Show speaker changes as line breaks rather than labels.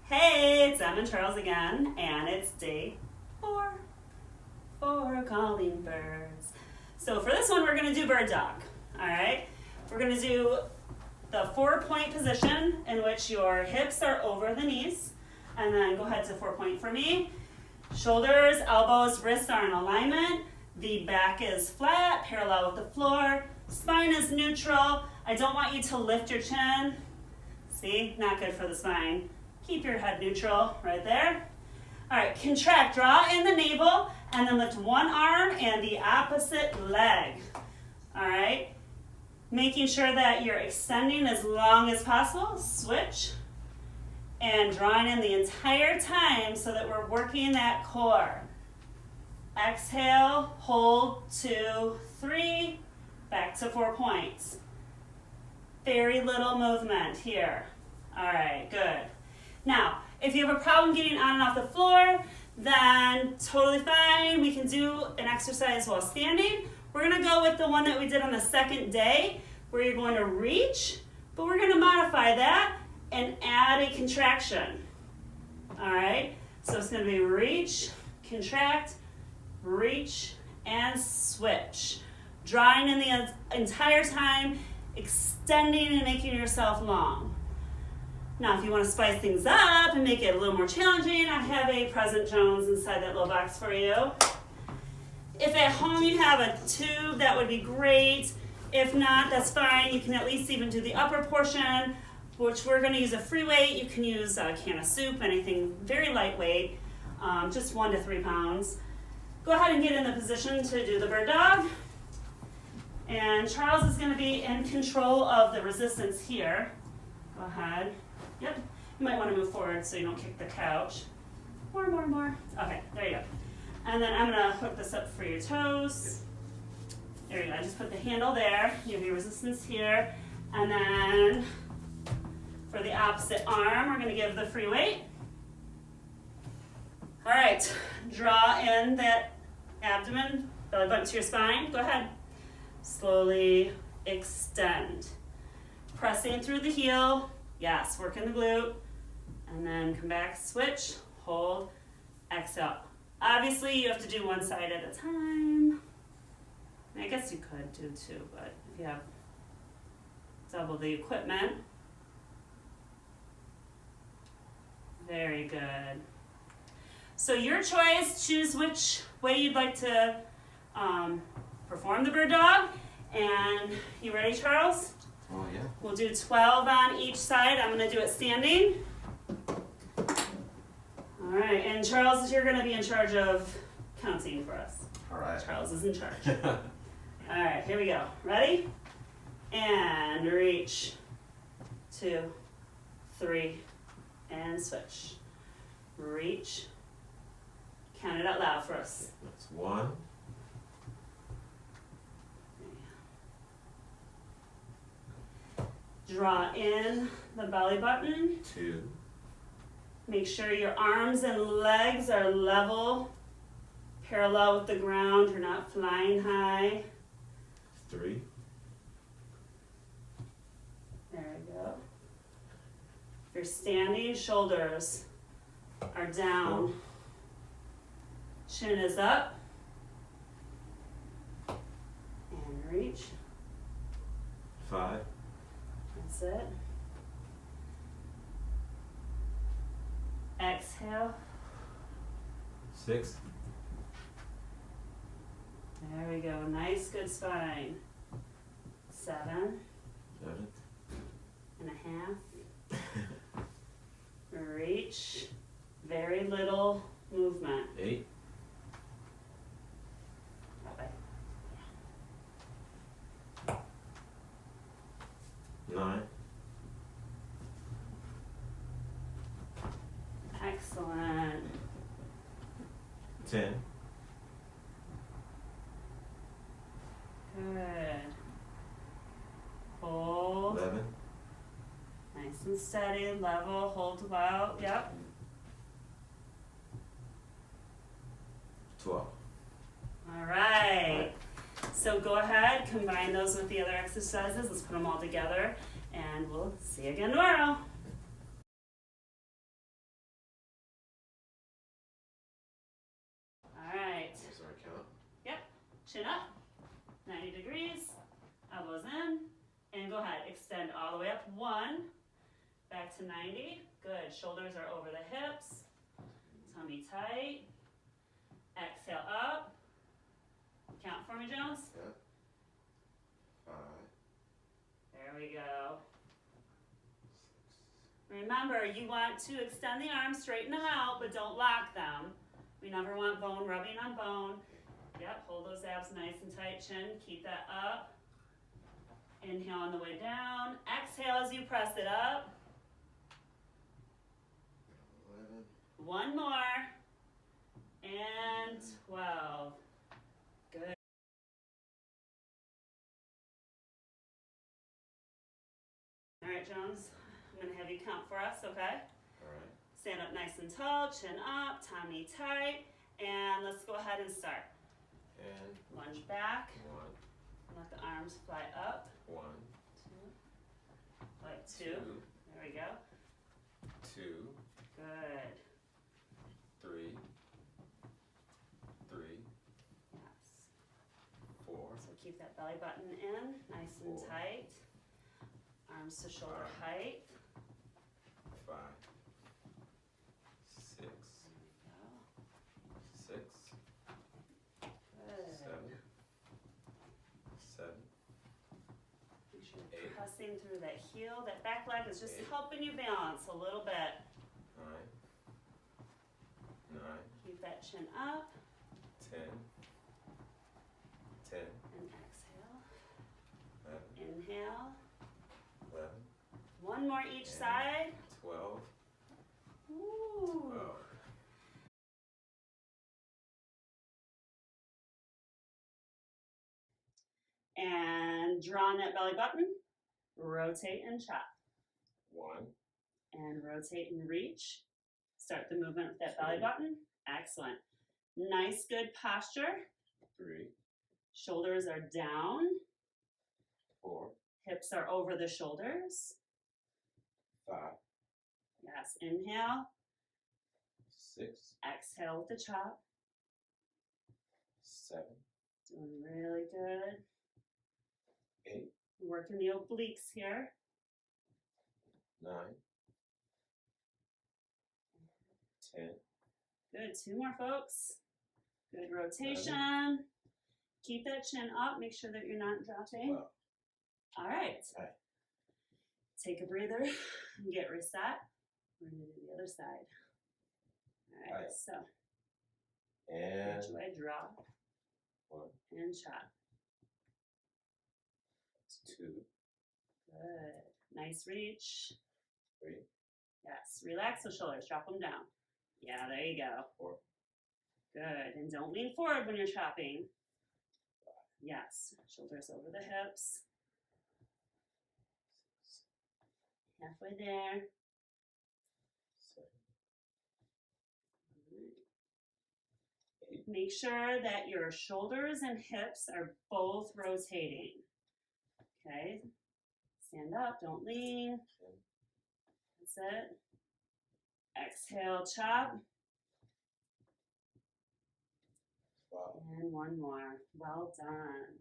Hey, it's Em and Charles again, and it's day 4 for calling birds. So for this one, we're going to do bird dog, all right? We're going to do the 4-point position in which your hips are over the knees, and then go ahead to 4-point for me. Shoulders, elbows, wrists are in alignment. The back is flat, parallel with the floor. Spine is neutral. I don't want you to lift your chin. See, not good for the spine. Keep your head neutral right there. All right, contract, draw in the navel, and then lift one arm and the opposite leg. All right, making sure that you're extending as long as possible. Switch, and drawing in the entire time so that we're working that core. Exhale, hold, 2, 3, back to 4 points. Very little movement here. All right, good. Now, if you have a problem getting on and off the floor, then totally fine. We can do an exercise while standing. We're gonna go with the one that we did on the second day, where you're going to reach, but we're gonna modify that and add a contraction. All right, so it's gonna be reach, contract, reach, and switch. Drawing in the entire time, extending and making yourself long. Now, if you want to spice things up and make it a little more challenging, I have a Present Jones inside that little box for you. If at home you have a tube, that would be great. If not, that's fine. You can at least even do the upper portion, which we're going to use a free weight. You can use a can of soup, anything very lightweight, just 1 to 3 pounds. Go ahead and get in the position to do the bird dog. And Charles is going to be in control of the resistance here. Go ahead. Yep. You might want to move forward so you don't kick the couch. More. Okay, there you go. And then I'm going to hook this up for your toes. There you go. Just put the handle there. You have your resistance here. And then for the opposite arm, we're going to give the free weight. All right. Draw in that abdomen, belly button to your spine. Go ahead. Slowly extend. Pressing through the heel. Yes, working the glute. And then come back, switch, hold, exhale. Obviously, you have to do one side at a time. I guess you could do 2, but if you have double the equipment. Very good. So your choice, choose which way you'd like to perform the bird dog. And you ready, Charles?
Oh, yeah.
We'll do 12 on each side. I'm going to do it standing. All right, and Charles, you're going to be in charge of counting for us.
All right.
Charles is in charge. All right, here we go. Ready? And reach. 2, 3, and switch. Reach. Count it out loud for us.
That's 1.
Draw in the belly button.
2.
Make sure your arms and legs are level, parallel with the ground. You're not flying high.
3.
There we go. If you're standing, shoulders are down.
4.
Chin is up. And reach.
5.
That's it. Exhale.
6.
There we go. Nice, good spine. 7
7.
and a half. Reach. Very little movement.
8. 9.
Excellent.
10.
Good. Hold.
11.
Nice and steady, level, hold well. Yep.
12.
All right. So go ahead, combine those with the other exercises. Let's put them all together, and we'll see you again tomorrow. Chin up, 90 degrees, elbows in, and go ahead, extend all the way up. 1, back to 90. Good, shoulders are over the hips, tummy tight. Exhale up. Count for me, Jones.
Yeah. 5,
There we go.
6,
Remember, you want to extend the arms, straighten them out, but don't lock them. We never want bone rubbing on bone. Yep, hold those abs nice and tight, chin, keep that up. Inhale on the way down. Exhale as you press it up.
11,
1 more. And 12. Good. All right, Jones, I'm going to have you count for us, okay?
all right,
Stand up nice and tall, chin up, tummy tight, and let's go ahead and start.
and
Lunge back,
1,
let the arms fly up.
1,
2, like 2. There we go.
2,
Good.
3,
Yes.
4,
So keep that belly button in, nice and
4.
tight. Arms to shoulder
5.
height.
5, 6,
There
6,
we go. Good.
7, 7,
Make sure you're
8.
pressing through that heel. That back leg is just
8.
helping you balance a little bit.
9, 9,
Keep that chin up
10, 10,
and exhale.
11,
Inhale.
11,
1 more each
and
side.
12,
Ooh.
12.
And draw on that belly button. Rotate and chop.
1,
And rotate and reach. Start the movement with that belly
2,
button. Excellent. Nice, good posture.
3,
Shoulders are down.
4,
Hips are over the shoulders.
5,
Yes, inhale.
6,
Exhale with the chop.
7,
Doing really good.
8,
Working the obliques here.
9, 10,
Good, 2 more folks. Good rotation. Keep that chin up, make sure that you're not dropping.
12.
All right.
Okay.
Take a breather and get reset. We're gonna do the other side. All right,
Right.
so
And
which way drop
1,
and chop.
2,
Good. Nice reach.
3,
Yes, relax the shoulders, drop them down. Yeah, there you go.
4,
Good, and don't lean forward when you're chopping. Yes, shoulders over the hips.
6,
Halfway there.
7, 8,
Make sure that your shoulders and hips are both rotating. Okay, stand up, don't lean.
10,
That's it. Exhale, chop.
12.
And 1 more. Well done.